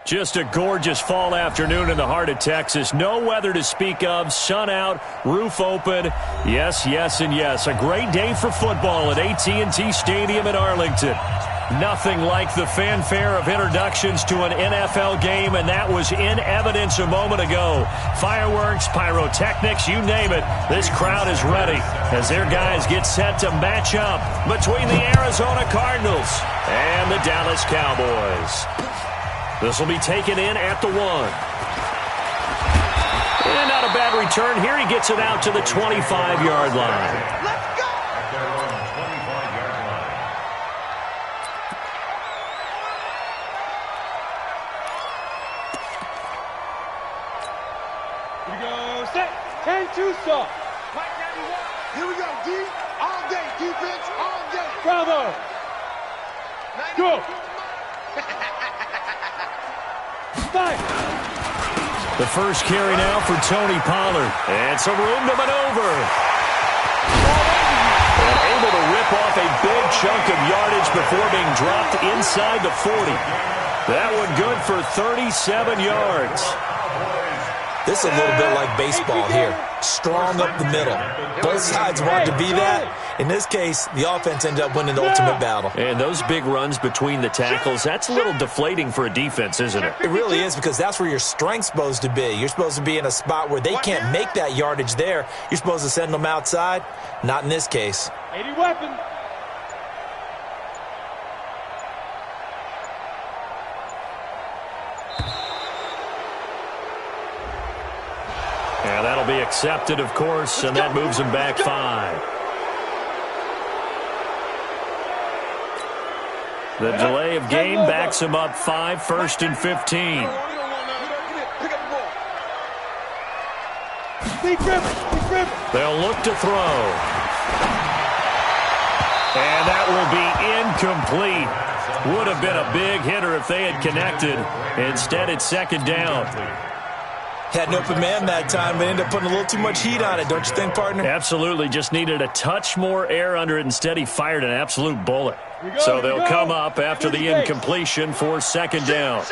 Just a gorgeous fall afternoon in the heart of Texas. No weather to speak of. Sun out, roof open. Yes, yes, and yes. A great day for football at AT&T Stadium in Arlington. Nothing like the fanfare of introductions to an NFL game, and that was in evidence a moment ago. Fireworks, pyrotechnics, you name it. This crowd is ready as their guys get set to match up between the Arizona Cardinals and the Dallas Cowboys. This will be taken in at the 1. And not a bad return here. He gets it out to the 25-yard line. Let's go! At their own 25-yard line. Here we go. Set. 10-2 stop. Here we go. D. All day. Defense all day. Bravo. Go. The first carry now for Tony Pollard. And some room to maneuver. And able to rip off a big chunk of yardage before being dropped inside the 40. That one good for 37 yards. This is a little bit like baseball here. Strong up the middle. Both sides want to be that. In this case, the offense ended up winning the ultimate battle. And those big runs between the tackles, that's a little deflating for a defense, isn't it? It really is, because that's where your strength's supposed to be. You're supposed to be in a spot where they can't make that yardage there. You're supposed to send them outside. Not in this case. 80 weapon. And that'll be accepted, of course, and that moves him back 5. The delay of game backs him up 5, 1st and 15. They'll look to throw. And that will be incomplete. Would have been a big hitter if they had connected. Instead, it's 2nd down. Had an open man that time, but ended up putting a little too much heat on it, don't you think, partner? Absolutely. Just needed a touch more air under it. Instead, he fired an absolute bullet. So they'll come up after the incompletion for 2nd down.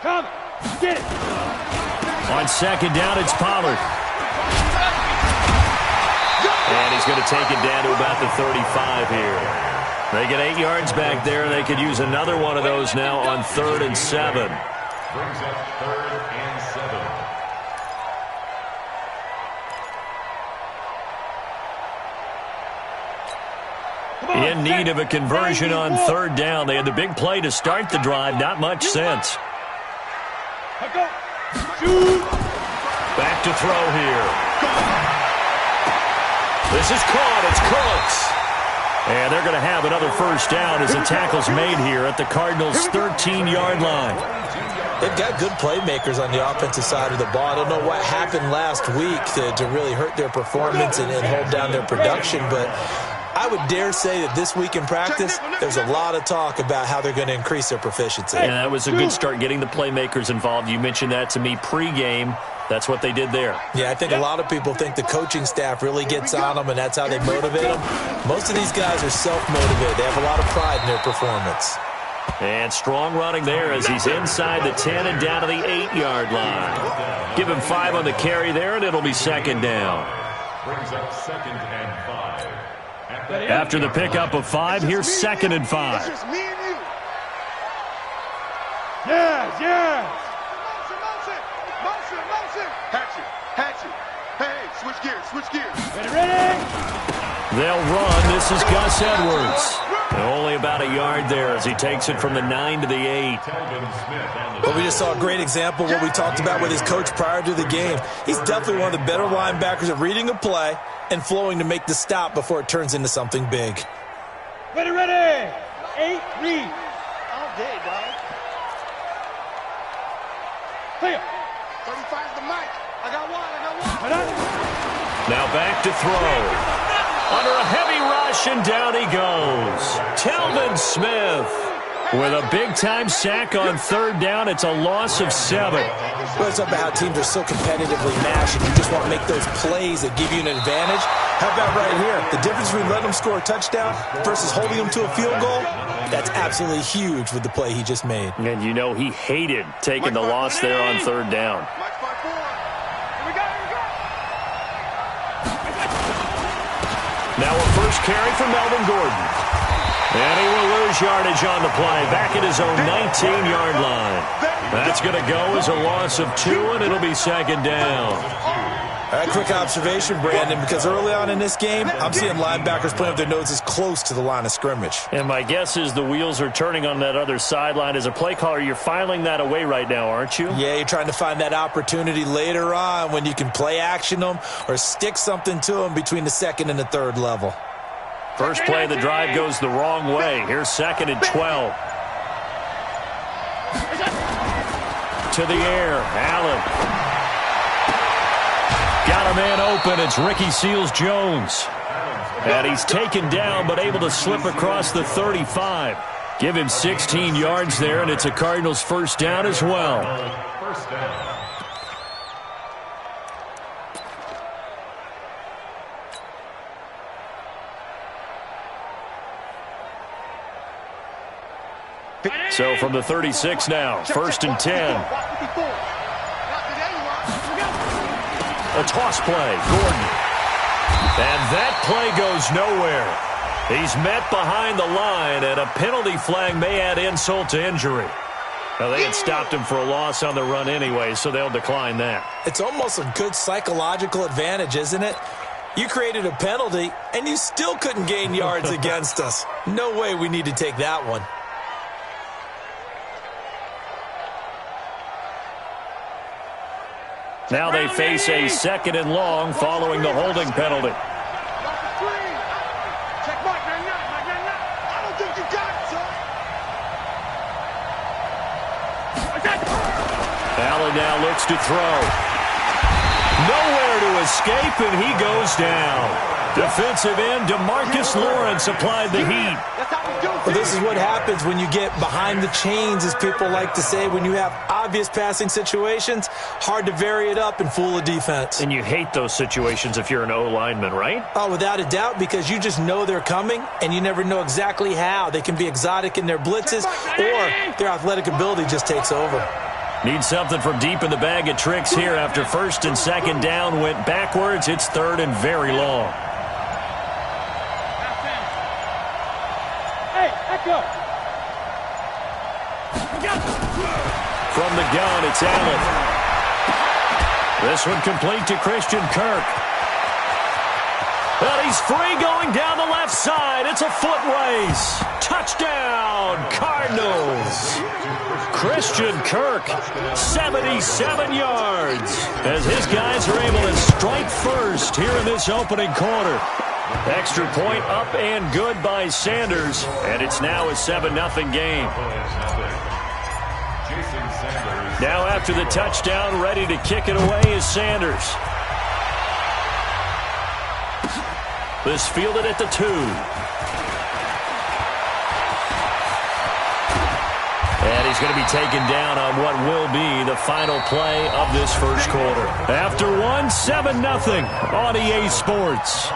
Come, get it. On 2nd down, it's Pollard. And he's going to take it down to about the 35 here. They get 8 yards back there. They could use another one of those now on 3rd and 7. Brings up 3rd and 7. In need of a conversion on 3rd down. They had the big play to start the drive. Not much sense. Back to throw here. This is caught. It's Cooks. And they're going to have another 1st down as the tackle's made here at the Cardinals' 13-yard line. They've got good playmakers on the offensive side of the ball. I don't know what happened last week to really hurt their performance and hold down their production, but I would dare say that this week in practice, there's a lot of talk about how they're going to increase their proficiency. And that was a good start, getting the playmakers involved. You mentioned that to me pregame. That's what they did there. Yeah, I think a lot of people think the coaching staff really gets on them, and that's how they motivate them. Most of these guys are self-motivated. They have a lot of pride in their performance. And strong running there as he's inside the 10 and down to the 8-yard line. Give him 5 on the carry there, and it'll be 2nd down. Brings up 2nd and 5. After the pickup of 5, here's 2nd and 5. It's just me and you. Yes. Motion. Hatchet. Hey, switch gears. Ready? They'll run. This is Gus Edwards. Only about a yard there as he takes it from the 9 to the 8. Well, we just saw a great example of what we talked about with his coach prior to the game. He's definitely one of the better linebackers at reading a play and flowing to make the stop before it turns into something big. Ready. 8, read. day, dog. Here. 35's the mic. I got one. Now back to throw. Under a heavy rush, and down he goes. Telvin Smith with a big-time sack on third down. It's a loss of 7. Well, it's about how teams are so competitively matched, and you just want to make those plays that give you an advantage. How about right here? The difference between letting them score a touchdown versus holding them to a field goal, that's absolutely huge with the play he just made. And you know he hated taking the loss there on third down. Now a first carry for Melvin Gordon. And he will lose yardage on the play, back at his own 19-yard line. That's going to go as a loss of 2, and it'll be second down. A quick observation, Brandon, because early on in this game, I'm seeing linebackers playing with their noses close to the line of scrimmage. And my guess is the wheels are turning on that other sideline. As a play caller, you're filing that away right now, aren't you? Yeah, you're trying to find that opportunity later on when you can play action them or stick something to them between the second and the third level. First play of the drive goes the wrong way. Here's second and 12. To the air, Allen. Got a man open. It's Ricky Seals-Jones. And he's taken down but able to slip across the 35. Give him 16 yards there, and it's a Cardinals first down as well. First down. So from the 36 now, first and 10. A toss play, Gordon. And that play goes nowhere. He's met behind the line, and a penalty flag may add insult to injury. Now, they had stopped him for a loss on the run anyway, so they'll decline that. It's almost a good psychological advantage, isn't it? You created a penalty, and you still couldn't gain yards against us. No way we need to take that one. Now they face a second and long following the holding penalty. Allen now looks to throw. Nowhere to escape, and he goes down. Defensive end DeMarcus Lawrence applied the heat. Well, this is what happens when you get behind the chains, as people like to say. When you have obvious passing situations, hard to vary it up and fool a defense. And you hate those situations if you're an O-lineman, right? Oh, without a doubt, because you just know they're coming, and you never know exactly how. They can be exotic in their blitzes, or their athletic ability just takes over. Need something from deep in the bag of tricks here after first and second down went backwards. It's third and very long. From the gun, it's Allen. This one complete to Christian Kirk. And he's free going down the left side. It's a foot race. Touchdown, Cardinals. Christian Kirk, 77 yards, as his guys are able to strike first here in this opening quarter. Extra point up and good by Sanders, and it's now a 7-0 game. Now after the touchdown, ready to kick it away is Sanders. This fielded at the 2. And he's going to be taken down on what will be the final play of this first quarter. After one, 7-0 on EA Sports.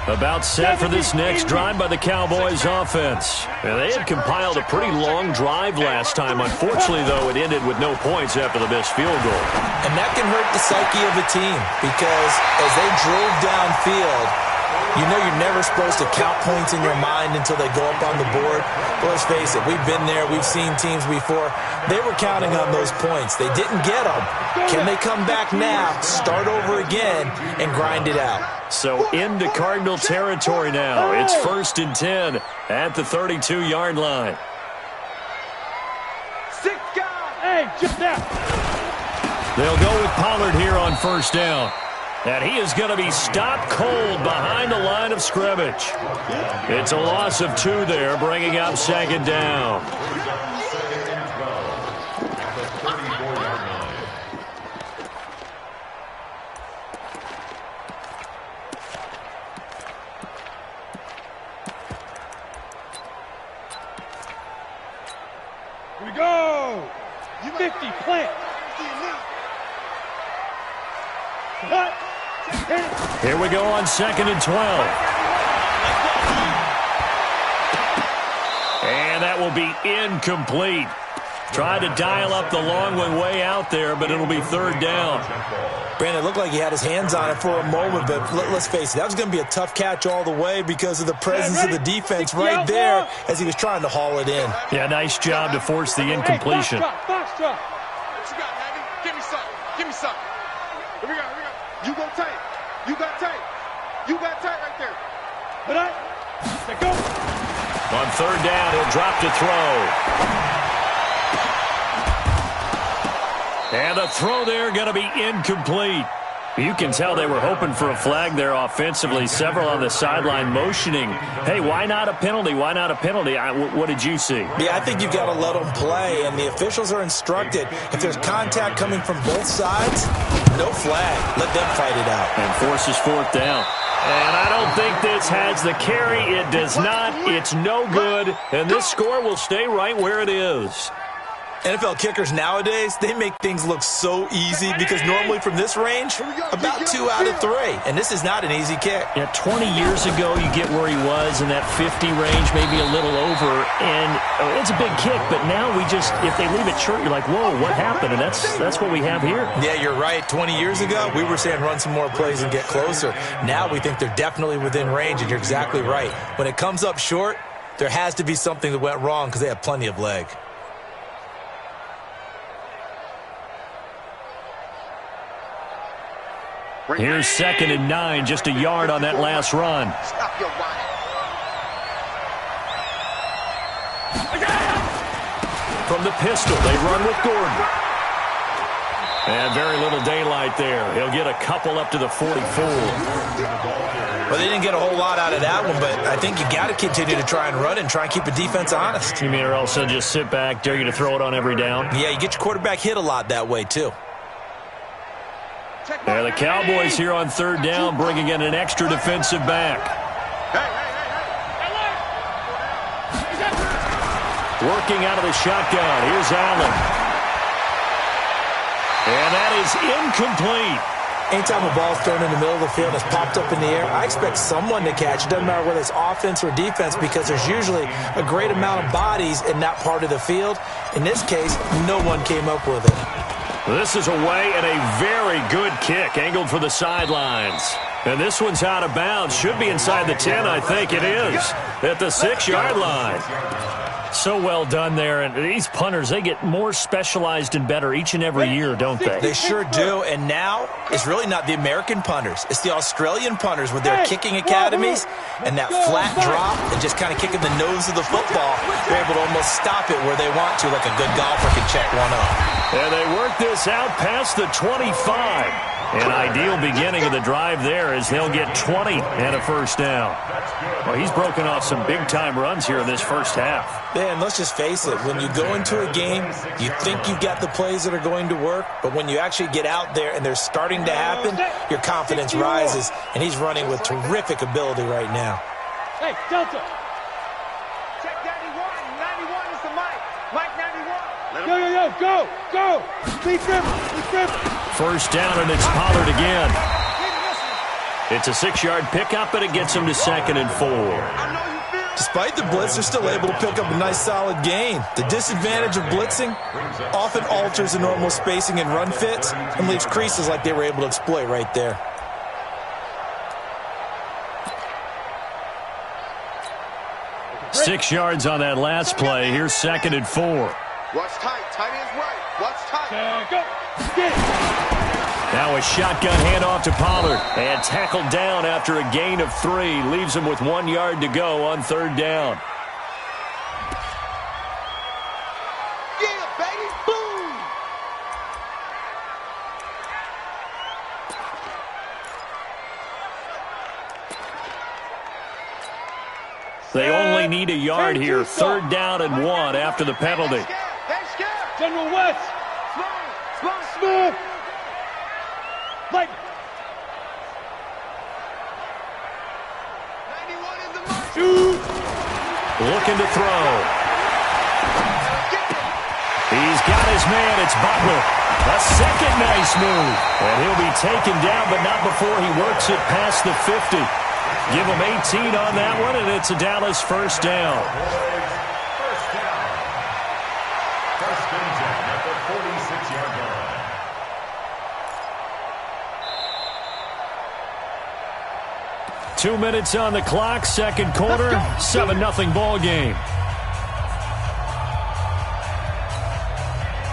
About set for this next drive by the Cowboys offense. And they had compiled a pretty long drive last time. Unfortunately, though, it ended with no points after the missed field goal. And that can hurt the psyche of a team, because as they drove downfield, you know you're never supposed to count points in your mind until they go up on the board. But let's face it, we've been there. We've seen teams before. They were counting on those points. They didn't get them. Can they come back now, start over again, and grind it out? So into Cardinal territory now. It's first and 10 at the 32-yard line. 6 guys. Hey, just that. They'll go with Pollard here on first down. And he is going to be stopped cold behind the line of scrimmage. It's a loss of 2 there, bringing up second down. Second and 12 at the 34-yard line. Here we go. 50, plant. Here we go on second and 12. And that will be incomplete. Tried to dial up the long one way out there, but it'll be third down. Brandon, it looked like he had his hands on it for a moment, but let's face it, that was going to be a tough catch all the way because of the presence of the defense right there as he was trying to haul it in. Yeah, nice job to force the incompletion. Box drop. What you got, Maggie? Give me something. Give me something. Here we go. Here we go. You go tight. You got tight. You got tight right there. But let's go. On third down, he'll drop to throw. And the throw there going to be incomplete. You can tell they were hoping for a flag there offensively. Several on the sideline motioning, hey, why not a penalty? Why not a penalty? What did you see? Yeah, I think you've got to let them play, and the officials are instructed. If there's contact coming from both sides, no flag. Let them fight it out. And forces fourth down. And I don't think this has the carry. It does not. It's no good. And this score will stay right where it is. NFL kickers nowadays, they make things look so easy because normally from this range, about 2 out of 3. And this is not an easy kick. Yeah, 20 years ago, you get where he was in that 50 range, maybe a little over. And it's a big kick, but now we just, if they leave it short, you're like, whoa, what happened? And that's what we have here. Yeah, you're right. 20 years ago, we were saying run some more plays and get closer. Now we think they're definitely within range, and you're exactly right. When it comes up short, there has to be something that went wrong because they have plenty of leg. Here's second and 9, just a yard on that last run. Stop your running. From the pistol, they run with Gordon. And very little daylight there. He'll get a couple up to the 44. Well, they didn't get a whole lot out of that one, but I think you got to continue to try and run and try and keep the defense honest. You mean or else they'll just sit back, dare you to throw it on every down? Yeah, you get your quarterback hit a lot that way, too. Yeah, the Cowboys here on third down, bringing in an extra defensive back. Working out of the shotgun. Here's Allen. And that is incomplete. Anytime a ball's thrown in the middle of the field and it's popped up in the air, I expect someone to catch. It doesn't matter whether it's offense or defense because there's usually a great amount of bodies in that part of the field. In this case, no one came up with it. This is away and a very good kick, angled for the sidelines. And this one's out of bounds. Should be inside the 10, I think it is, at the 6-yard line. So well done there. And these punters, they get more specialized and better each and every year, don't they? They sure do. And now it's really not the American punters. It's the Australian punters with their kicking academies and that flat drop and just kind of kicking the nose of the football. They're able to almost stop it where they want to, like a good golfer can check one up. And they work this out past the 25. An ideal beginning of the drive there as they'll get 20 and a first down. Well, he's broken off some big-time runs here in this first half. Man, let's just face it. When you go into a game, you think you've got the plays that are going to work, but when you actually get out there and they're starting to happen, your confidence rises, and he's running with terrific ability right now. Hey, Delta. Check 91. 91 is the mic. Mike 91. Go. Be driven. First down, and it's Pollard again. It's a 6-yard pickup, and it gets him to second and 4. Despite the blitz, they're still able to pick up a nice, solid gain. The disadvantage of blitzing often alters the normal spacing and run fits and leaves creases like they were able to exploit right there. Six yards on that last play. Here's second and 4. Watch tight. Tight ends right. Watch tight. Go. Get it. Now a shotgun handoff to Pollard. And tackled down after a gain of 3. Leaves him with 1 yard to go on third down. Yeah, baby. Boom. They only need a yard here. 3rd down and 1 after the penalty. General West. Smooth. Light. 91 is the mark. Looking to throw. He's got his man. It's Butler. A second nice move. And he'll be taken down, but not before he works it past the 50. Give him 18 on that one, and it's a Dallas 1st down. First down. First and 10 at the 46-yard line. Two minutes on the clock, second quarter, 7-0 ball game.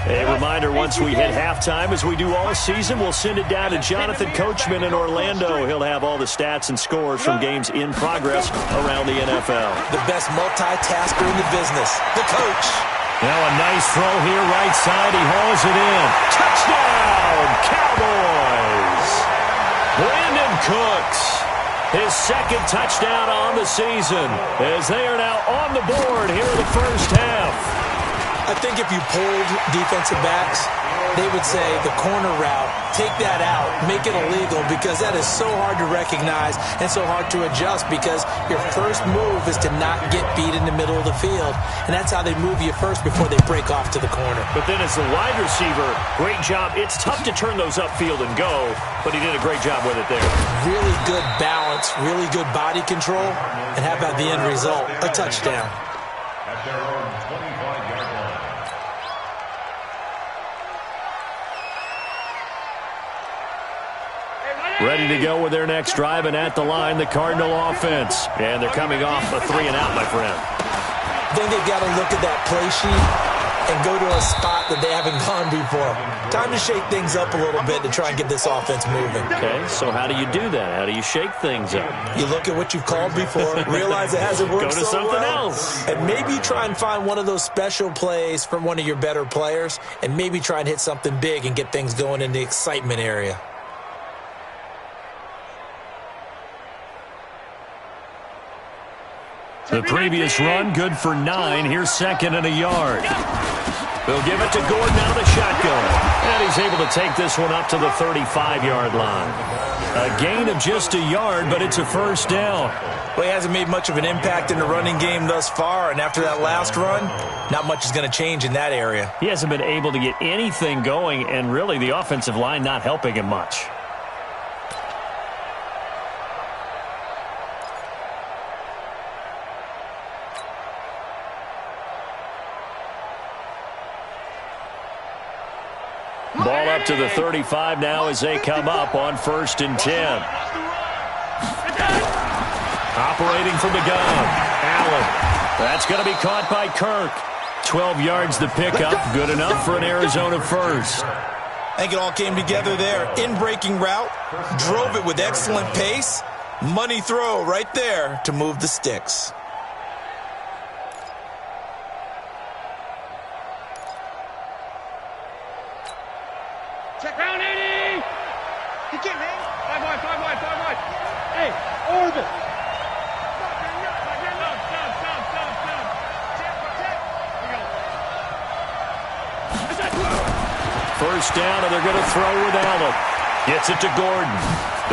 A reminder, once we hit halftime, as we do all season, we'll send it down to Jonathan Coachman in Orlando. He'll have all the stats and scores from games in progress around the NFL. The best multitasker in the business, the coach. Now a nice throw here, right side. He hauls it in. Touchdown, Cowboys! Brandon Cooks, his second touchdown on the season, as they are now on the board here in the first half. I think if you polled defensive backs, they would say the corner route, take that out, make it illegal, because that is so hard to recognize and so hard to adjust, because your first move is to not get beat in the middle of the field, and that's how they move you first before they break off to the corner. But then as the wide receiver, great job. It's tough to turn those upfield and go, but he did a great job with it there. Really good balance, really good body control, and how about the end result? A touchdown. At their own 25-yard line. Ready to go with their next drive, and at the line, the Cardinal offense. And they're coming off a 3-and-out, my friend. I think they've got to look at that play sheet and go to a spot that they haven't gone before. Time to shake things up a little bit to try and get this offense moving. Okay, so how do you do that? How do you shake things up? You look at what you've called before, realize it hasn't worked Go to so something well, else. and maybe try and find one of those special plays from one of your better players, and maybe try and hit something big and get things going in the excitement area. The previous run, good for 9. Here's 2nd and a yard. They'll give it to Gordon out of the shotgun. And he's able to take this one up to the 35-yard line. A gain of just a yard, but it's a 1st down. Well, he hasn't made much of an impact in the running game thus far, and after that last run, not much is going to change in that area. He hasn't been able to get anything going, and really the offensive line not helping him much. Ball up to the 35 now as they come up on 1st and 10. Operating from the gun, Allen. That's going to be caught by Kirk. 12 yards the pickup, good enough for an Arizona 1st. I think it all came together there. In-breaking route, drove it with excellent pace. Money throw right there to move the sticks. Check round 80. He can't hang. 5 wide. Hey, orbit. First down, and they're going to throw with Allen. Gets it to Gordon.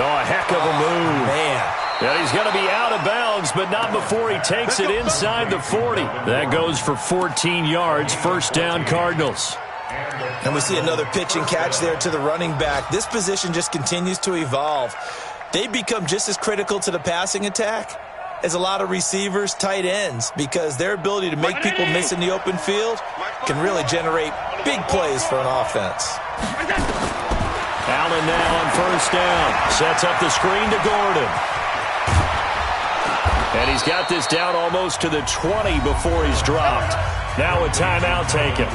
Oh, a heck of a move. Man. Yeah, he's going to be out of bounds, but not before he takes it inside the 40. That goes for 14 yards. 1st down, Cardinals. And we see another pitch and catch there to the running back. This position just continues to evolve. They become just as critical to the passing attack as a lot of receivers, tight ends, because their ability to make people miss in the open field can really generate big plays for an offense. Allen now on 1st down. Sets up the screen to Gordon. And he's got this down almost to the 20 before he's dropped. Now a timeout taken.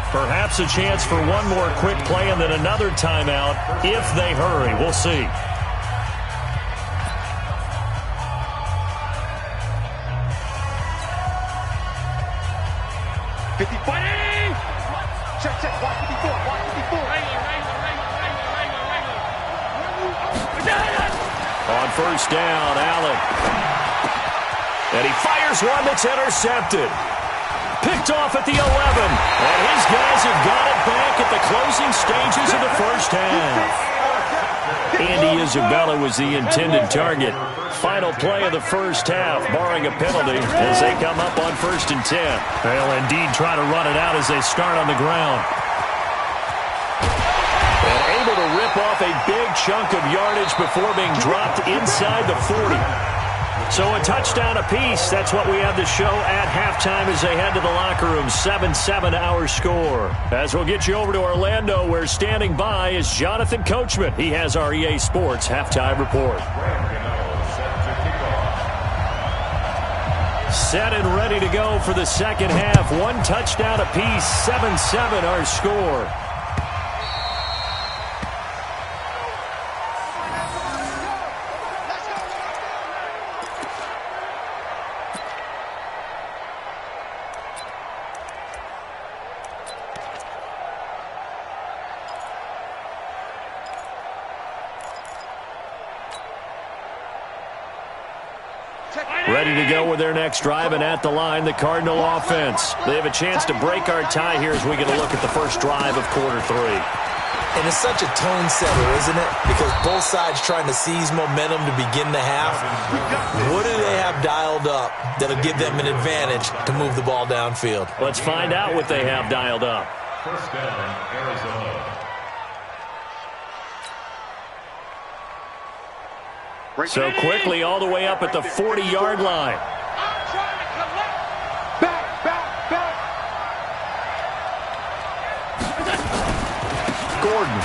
Perhaps a chance for one more quick play and then another timeout if they hurry. We'll see. Check. Watch 54. On 1st down, Allen. And he fires one that's intercepted. Picked off at the 11. And his guys have got it back at the closing stages of the first half. Andy Isabella was the intended target. Final play of the first half, barring a penalty, as they come up on 1st and 10. They'll indeed try to run it out as they start on the ground. And able to rip off a big chunk of yardage before being dropped inside the 40. So a touchdown apiece. That's what we have to show at halftime as they head to the locker room. 7-7 our score. As we'll get you over to Orlando, where standing by is Jonathan Coachman. He has our EA Sports halftime report. Set and ready to go for the second half. One touchdown apiece. 7-7 our score. Ready to go with their next drive, and at the line, the Cardinal offense. They have a chance to break our tie here as we get a look at the first drive of quarter 3. And it's such a tone setter, isn't it? Because both sides trying to seize momentum to begin the half. What do they have dialed up that'll give them an advantage to move the ball downfield? Let's find out what they have dialed up. First down, Arizona. So quickly all the way up at the 40-yard line. Back. Gordon.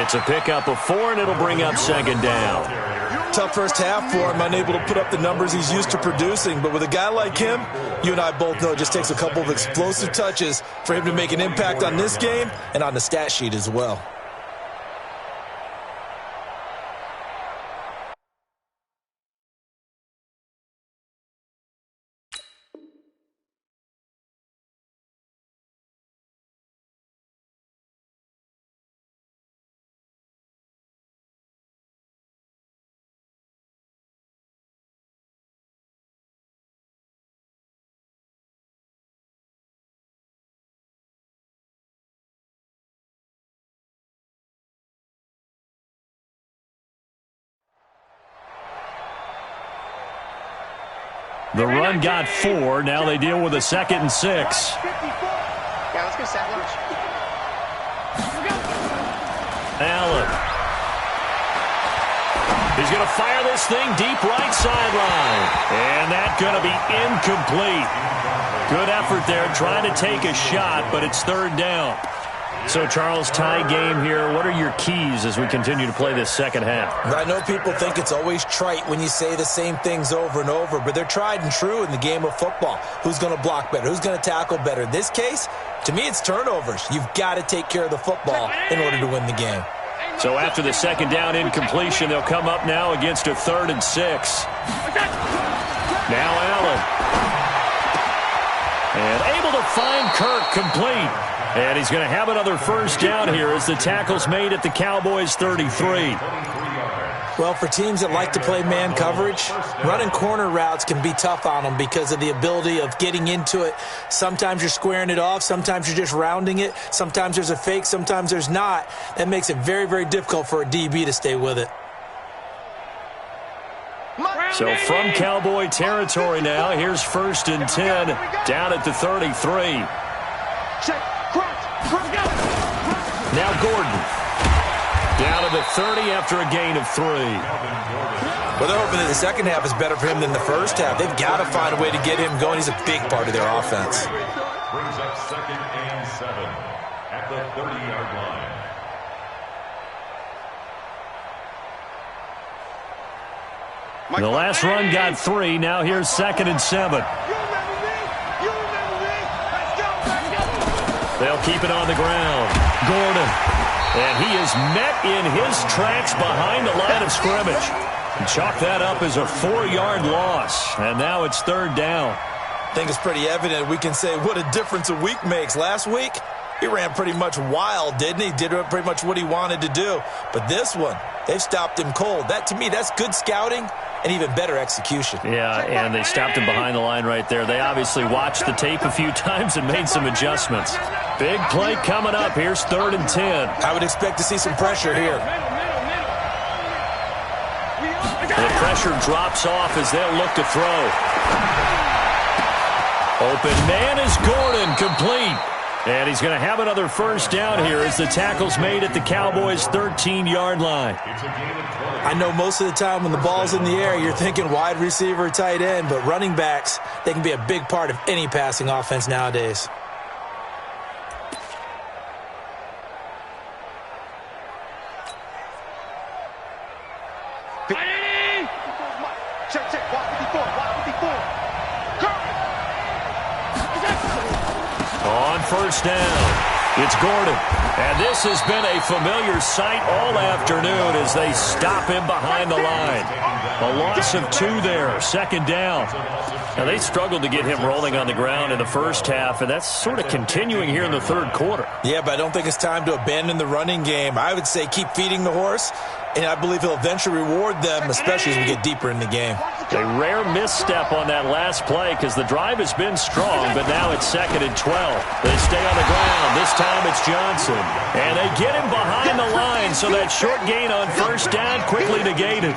It's a pickup of 4, and it'll bring up second down. Tough first half for him, unable to put up the numbers he's used to producing. But with a guy like him, you and I both know it just takes a couple of explosive touches for him to make an impact on this game and on the stat sheet as well. The run got 4. Now they deal with a 2nd and 6. Yeah, let's go set lunch. Allen. He's going to fire this thing deep right sideline. And that's going to be incomplete. Good effort there trying to take a shot, but it's 3rd down. So, Charles, tie game here. What are your keys as we continue to play this second half? I know people think it's always trite when you say the same things over and over, but they're tried and true in the game of football. Who's going to block better? Who's going to tackle better? In this case, to me, it's turnovers. You've got to take care of the football in order to win the game. So after the second down incompletion, they'll come up now against a 3rd and 6. Now Allen. And able to find Kirk complete. And he's going to have another first down here as the tackle's made at the Cowboys' 33. Well, for teams that like to play man coverage, running corner routes can be tough on them because of the ability of getting into it. Sometimes you're squaring it off. Sometimes you're just rounding it. Sometimes there's a fake. Sometimes there's not. That makes it very, very difficult for a DB to stay with it. So from Cowboy territory now, here's 1st and 10 down at the 33. Now Gordon. Down to the 30 after a gain of 3. Well, they're hoping that the second half is better for him than the first half. They've got to find a way to get him going. He's a big part of their offense. Brings up 2nd and 7 at the 30-yard line. The last run got 3. Now here's 2nd and 7. They'll keep it on the ground. Gordon. And he is met in his tracks behind the line of scrimmage. And chalk that up as a 4-yard loss. And now it's 3rd down. I think it's pretty evident. We can say what a difference a week makes. Last week, he ran pretty much wild, didn't he? Did pretty much what he wanted to do. But this one, they've stopped him cold. That, to me, that's good scouting and even better execution. Yeah, and they stopped him behind the line right there. They obviously watched the tape a few times and made some adjustments. Big play coming up. Here's 3rd and 10. I would expect to see some pressure here. The pressure drops off as they'll look to throw. Open man is Gordon, complete. And he's going to have another first down here as the tackle's made at the Cowboys' 13-yard line. I know most of the time when the ball's in the air, you're thinking wide receiver, tight end, but running backs, they can be a big part of any passing offense nowadays. Check, watch 54, watch 54. On first down, it's Gordon. And this has been a familiar sight all afternoon as they stop him behind the line. A loss of 2 there, 2nd down. Now, they struggled to get him rolling on the ground in the first half, and that's sort of continuing here in the 3rd quarter. Yeah, but I don't think it's time to abandon the running game. I would say keep feeding the horse, and I believe he'll eventually reward them, especially as we get deeper in the game. A rare misstep on that last play because the drive has been strong, but now it's 2nd and 12. They stay on the ground. This time it's Johnson. And they get him behind the line, so that short gain on first down quickly negated.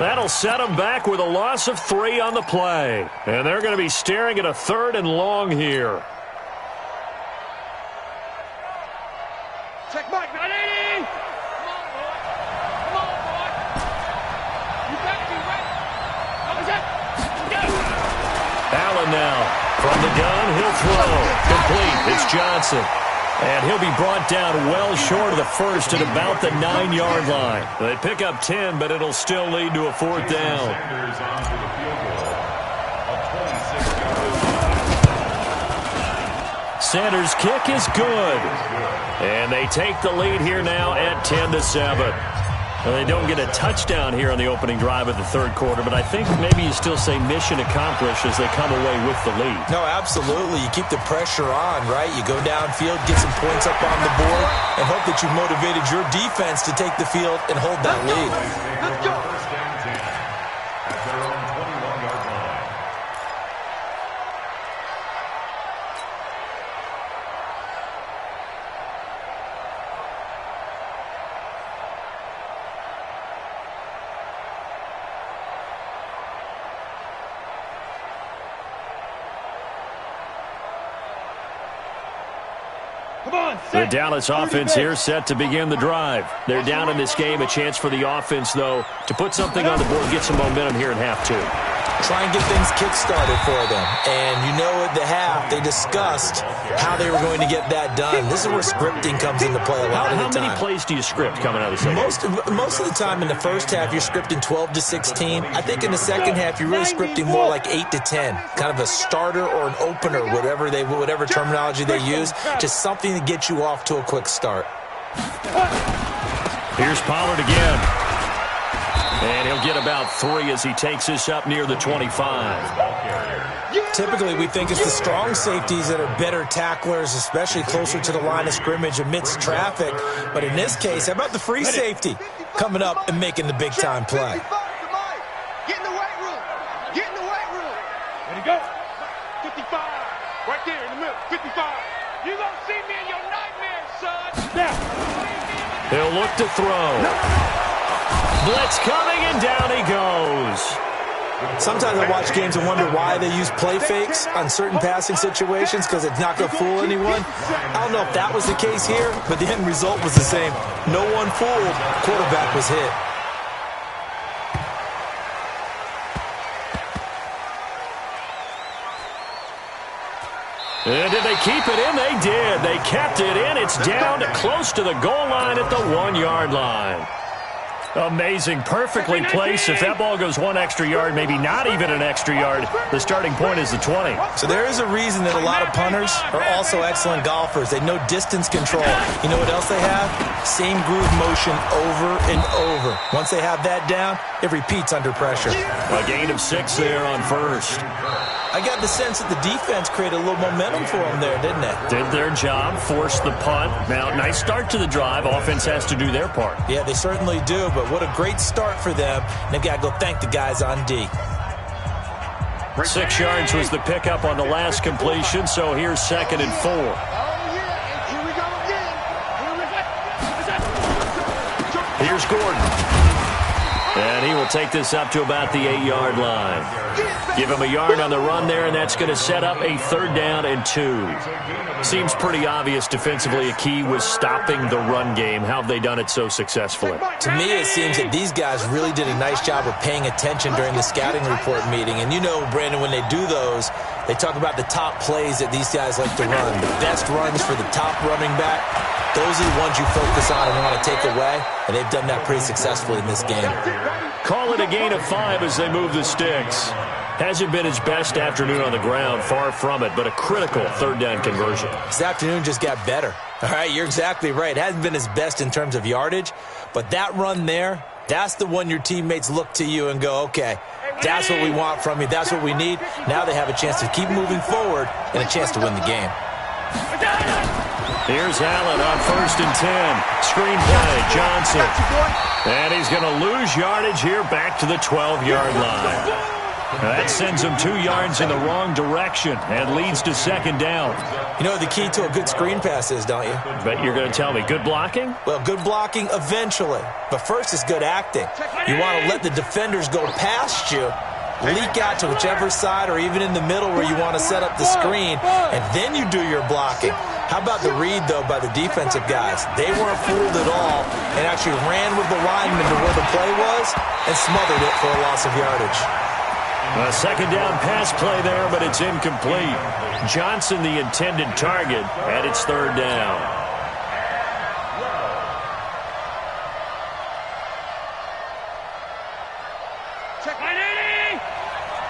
That'll set them back with a loss of 3 on the play. And they're going to be staring at a 3rd and long here. Check Mike, 980! Come on, boy. You better be ready. Allen now. From the gun, he'll throw. Complete. It's Johnson. And he'll be brought down well short of the first at about the 9-yard line. They pick up 10, but it'll still lead to a 4th down. Sanders' kick is good. And they take the lead here now at 10-7. Well, they don't get a touchdown here on the opening drive of the 3rd quarter, but I think maybe you still say mission accomplished as they come away with the lead. No, absolutely. You keep the pressure on, right? You go downfield, get some points up on the board, and hope that you've motivated your defense to take the field and hold that lead. Let's go. First down 10 at their own 21-yard line. The Dallas offense here set to begin the drive. They're down in this game. A chance for the offense, though, to put something on the board, get some momentum here in half 2. Try and get things kick-started for them. And you know at the half, they discussed how they were going to get that done. This is where scripting comes into play a lot of the time. How many plays do you script coming out of the second? Most of the time in the first half, you're scripting 12 to 16. I think in the second half, you're really scripting more like 8 to 10. Kind of a starter or an opener, whatever terminology they use. Just something to get you off to a quick start. Here's Pollard again. And he'll get about 3 as he takes this up near the 25. Typically, we think it's the strong safeties that are better tacklers, especially closer to the line of scrimmage amidst traffic. But in this case, how about the free safety coming up and making the big-time play? Get in the weight room. Get in the weight room. Ready to go. 55. Right there in the middle. 55. You're going to see me in your nightmares, son. Now. He'll look to throw. Blitz coming, and down he goes. Sometimes I watch games and wonder why they use play fakes on certain passing situations because it's not going to fool anyone. I don't know if that was the case here, but the end result was the same. No one fooled. Quarterback was hit. And did they keep it in? They did. They kept it in. It's down to close to the goal line at the 1-yard line. Amazing. Perfectly placed. If that ball goes 1 extra yard, maybe not even an extra yard, the starting point is the 20. So there is a reason that a lot of punters are also excellent golfers. They know distance control. You know what else they have? Same groove motion over and over. Once they have that down, it repeats under pressure. A gain of 6 there on first. I got the sense that the defense created a little momentum for them there, didn't they? Did their job, forced the punt. Now, nice start to the drive. Offense has to do their part. Yeah, they certainly do, but what a great start for them. And they've got to go thank the guys on D. 6 yards was the pickup on the last completion, so here's 2nd and 4. Here's Gordon. And he will take this up to about the 8-yard line. Give him a yard on the run there, and that's going to set up a 3rd down and 2. Seems pretty obvious defensively a key was stopping the run game. How have they done it so successfully? To me, it seems that these guys really did a nice job of paying attention during the scouting report meeting. And you know, Brandon, when they do those, they talk about the top plays that these guys like to run. The best runs for the top running back, those are the ones you focus on and want to take away. And they've done that pretty successfully in this game. Call it a gain of 5 as they move the sticks. Hasn't been his best afternoon on the ground, far from it, but a critical 3rd down conversion. This afternoon just got better. All right, you're exactly right. It hasn't been his best in terms of yardage, but that run there, that's the one your teammates look to you and go, okay, that's what we want from you. That's what we need. Now they have a chance to keep moving forward and a chance to win the game. Here's Allen on 1st and 10. Screen play, Johnson. And he's going to lose yardage here back to the 12-yard line. That sends him 2 yards in the wrong direction and leads to 2nd down. You know what the key to a good screen pass is, don't you? Bet you're going to tell me. Good blocking? Well, good blocking eventually. But first is good acting. You want to let the defenders go past you, leak out to whichever side or even in the middle where you want to set up the screen, and then you do your blocking. How about the read, though, by the defensive guys? They weren't fooled at all and actually ran with the lineman to where the play was and smothered it for a loss of yardage. A 2nd down pass play there, but it's incomplete. Johnson, the intended target, and it's 3rd down. Check my name! I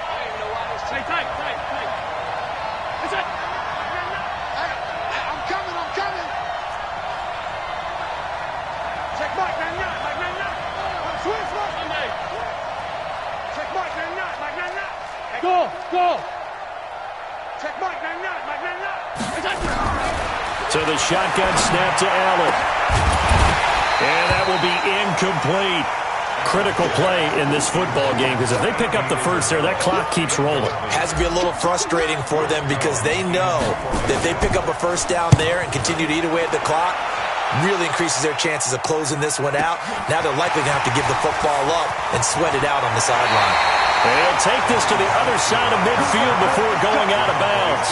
don't even know why this tight. That's it! I'm coming! Check Mike, man, I'm Swiss, Monday! Check Mike, man, Go! Check Mike, man, So the shotgun snap to Allen. And that will be incomplete. Critical play in this football game because if they pick up the first there, that clock keeps rolling. Has to be a little frustrating for them because they know that if they pick up a 1st down there and continue to eat away at the clock, really increases their chances of closing this one out. Now they're likely going to have to give the football up and sweat it out on the sideline. They'll take this to the other side of midfield before going out of bounds.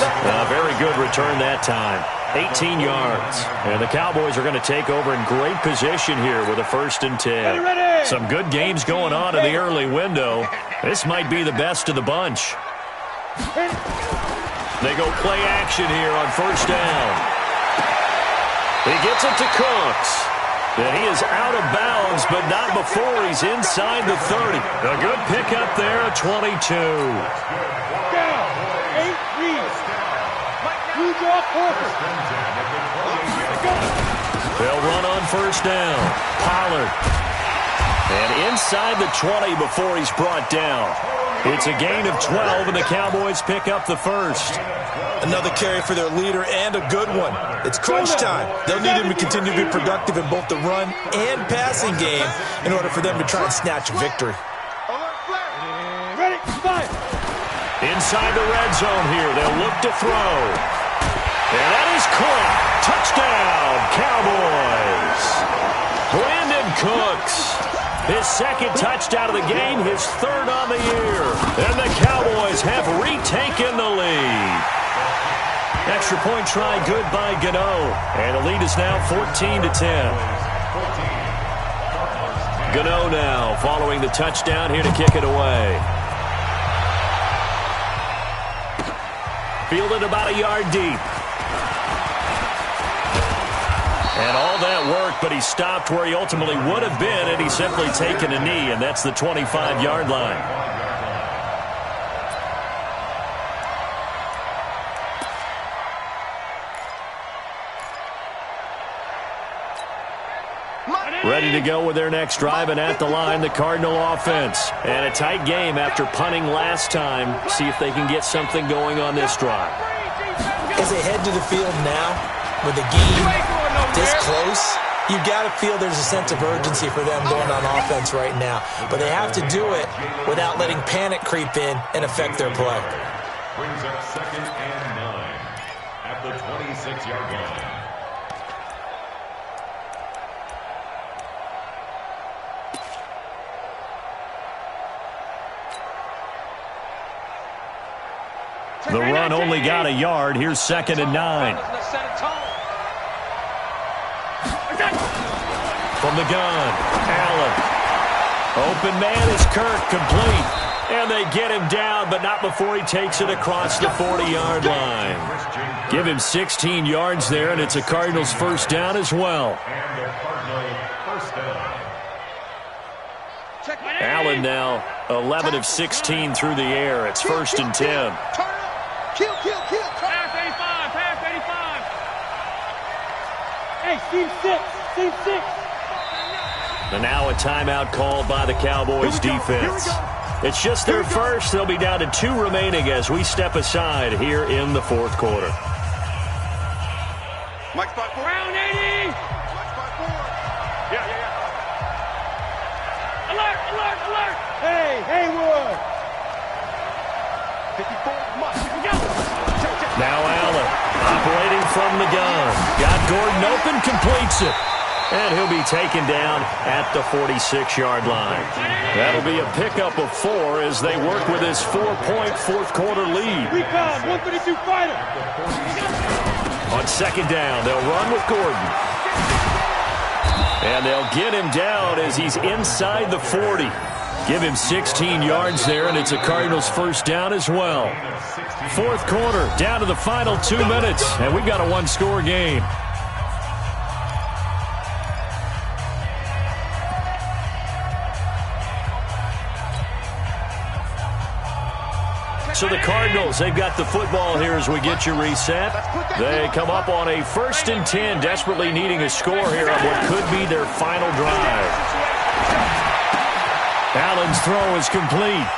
Very good return that time. 18 yards. And the Cowboys are going to take over in great position here with a 1st and 10. Some good games going on in the early window. This might be the best of the bunch. They go play action here on 1st down. He gets it to Cooks. And he is out of bounds, but not before he's inside the 30. A good pickup there, a 22. Down. 8 reads. You draw forward. They'll run on 1st down. Pollard. And inside the 20 before he's brought down. It's a gain of 12, and the Cowboys pick up the 1st. Another carry for their leader and a good one. It's crunch time. They'll need him to continue to be productive in both the run and passing game in order for them to try and snatch a victory. Ready, fire. Inside the red zone here, they'll look to throw. And that is caught. Touchdown, Cowboys. Brandon Cooks. His 2nd touchdown of the game, his 3rd on the year. And the Cowboys have retaken the lead. Extra point try good by Gano. And the lead is now 14-10. Gano now following the touchdown here to kick it away. Fielded about a yard deep. And all that work, but he stopped where he ultimately would have been, and he's simply taken a knee, and that's the 25-yard line. ready to go with their next drive, and at the line, the Cardinal offense. And a tight game after punting last time. See if they can get something going on this drive. As they head to the field now, with the game this close, you've got to feel there's a sense of urgency for them going on offense right now. But they have to do it without letting panic creep in and affect their play. Brings up 2nd and 9 at the 26-yard line. The run only got a yard. Here's 2nd and 9. From the gun, Allen. Open man is Kirk, complete. And they get him down, but not before he takes it across the 40-yard line. Give him 16 yards there, and it's a Cardinals first down as well. And the Cardinal first down. Allen now 11 of 16 through the air. It's 1st and 10. Kill. Pass 85, pass 85. Hey, team 6. And now a timeout called by the Cowboys defense. It's just their first. They'll be down to 2 remaining as we step aside here in the 4th quarter. Mike spot 4. Round 80. Mike spot 4. Yeah. Alert. Hey, Haywood. 54, Mike. Now Allen operating from the gun. Got Gordon open, completes it. And he'll be taken down at the 46-yard line. That'll be a pickup of 4 as they work with this 4-point 4th quarter lead. Recon, 132 fighter. On 2nd down, they'll run with Gordon. And they'll get him down as he's inside the 40. Give him 16 yards there, and it's a Cardinals first down as well. 4th quarter, down to the final 2 minutes, and we've got a 1-score game. So the Cardinals, they've got the football here as we get you reset. They come up on a 1st and 10, desperately needing a score here on what could be their final drive. Allen's throw is complete.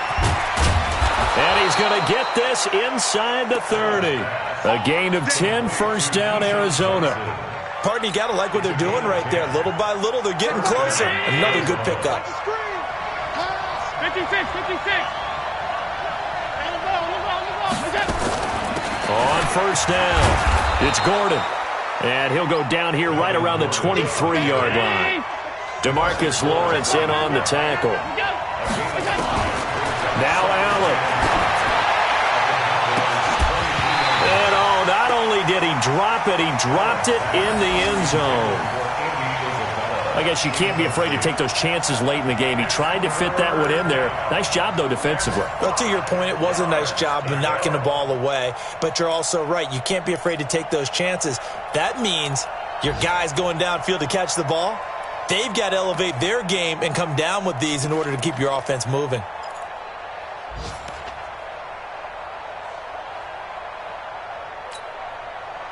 And he's going to get this inside the 30. A gain of 10, first down, Arizona. Pardon, you got to like what they're doing right there. Little by little, they're getting closer. Another good pickup. 56. On first down, it's Gordon. And he'll go down here right around the 23-yard line. DeMarcus Lawrence in on the tackle. Now Allen. And not only did he drop it, he dropped it in the end zone. I guess you can't be afraid to take those chances late in the game. He tried to fit that one in there. Nice job, though, defensively. Well, to your point, it was a nice job of knocking the ball away. But you're also right. You can't be afraid to take those chances. That means your guys going downfield to catch the ball, they've got to elevate their game and come down with these in order to keep your offense moving.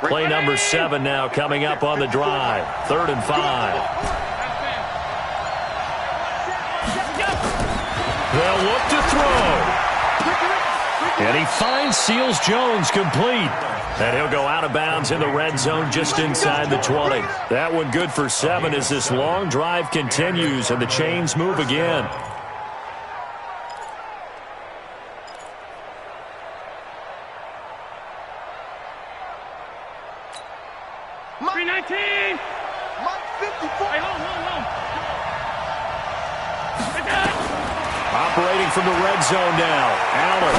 Play number 7 now coming up on the drive. 3rd and 5. They'll look to throw. And he finds Seals-Jones complete. And he'll go out of bounds in the red zone just inside the 20. That one good for 7 as this long drive continues and the chains move again. Mike 54. Hey, hold. Operating from the red zone now. Allen.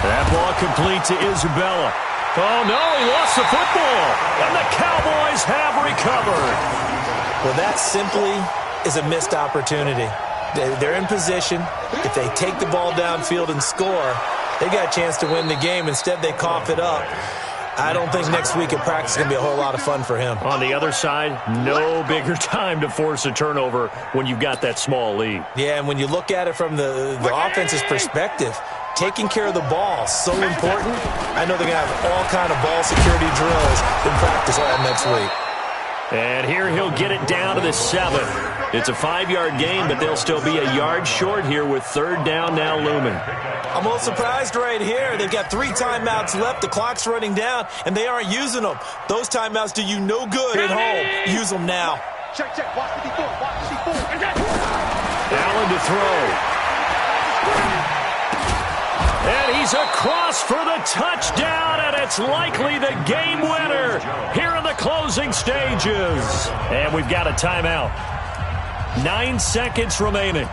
That ball complete to Isabella. Oh, no, he lost the football. And the Cowboys have recovered. Well, that simply is a missed opportunity. They're in position. If they take the ball downfield and score, they got a chance to win the game. Instead, they cough it up. I don't think next week at practice is going to be a whole lot of fun for him. On the other side, no bigger time to force a turnover when you've got that small lead. Yeah, and when you look at it from the offense's perspective, taking care of the ball, so important. I know they're going to have all kind of ball security drills in practice all next week. And here he'll get it down to the 7. It's a 5-yard gain, but they'll still be a yard short here with 3rd down now looming. I'm a little surprised right here. They've got 3 timeouts left. The clock's running down, and they aren't using them. Those timeouts do you no good at home. Use them now. Check, check. Watch 54. Watch 54. Allen to throw. And he's across for the touchdown, and it's likely the game winner here in the closing stages. And we've got a timeout. 9 seconds remaining.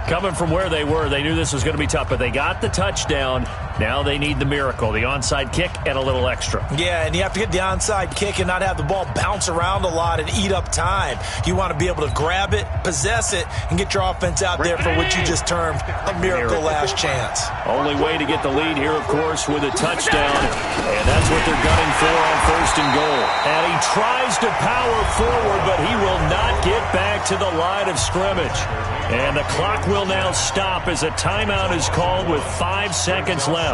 Coming from where they were, they knew this was going to be tough, but they got the touchdown. Now they need the miracle, the onside kick and a little extra. Yeah, and you have to get the onside kick and not have the ball bounce around a lot and eat up time. You want to be able to grab it, possess it, and get your offense out there for what you just termed a miracle last chance. Only way to get the lead here, of course, with a touchdown, and that's what they're gunning for on 1st and goal. And he tries to power forward, but he will not get back to the line of scrimmage. And the clock will now stop as a timeout is called with 5 seconds left.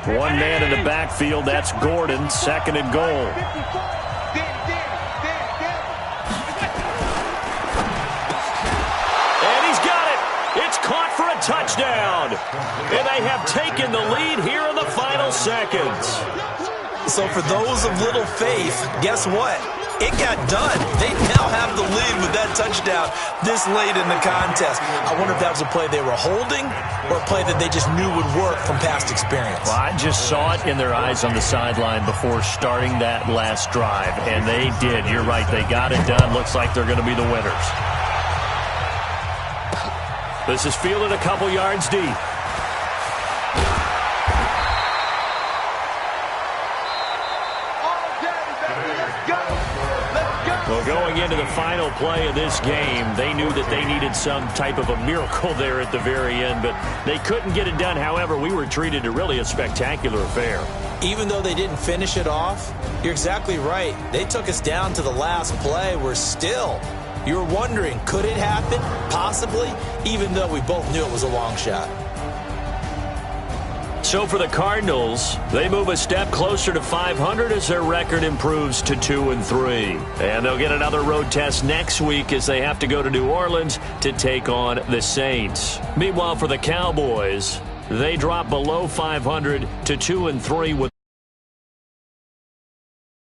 One man in the backfield, that's Gordon, 2nd and goal. And he's got it. It's caught for a touchdown. And they have taken the lead here in the final seconds. So for those of little faith, guess what? It got done. They now have the lead with that touchdown this late in the contest. I wonder if that was a play they were holding or a play that they just knew would work from past experience. Well, I just saw it in their eyes on the sideline before starting that last drive, and they did. You're right. They got it done. Looks like they're going to be the winners. This is fielded a couple yards deep. Well, going into the final play of this game, they knew that they needed some type of a miracle there at the very end, but they couldn't get it done. However, we were treated to really a spectacular affair. Even though they didn't finish it off, you're exactly right. They took us down to the last play. We're still, you were wondering, could it happen? Possibly, even though we both knew it was a long shot. So for the Cardinals, they move a step closer to 500 as their record improves to 2-3. And they'll get another road test next week as they have to go to New Orleans to take on the Saints. Meanwhile, for the Cowboys, they drop below 500 to 2-3 with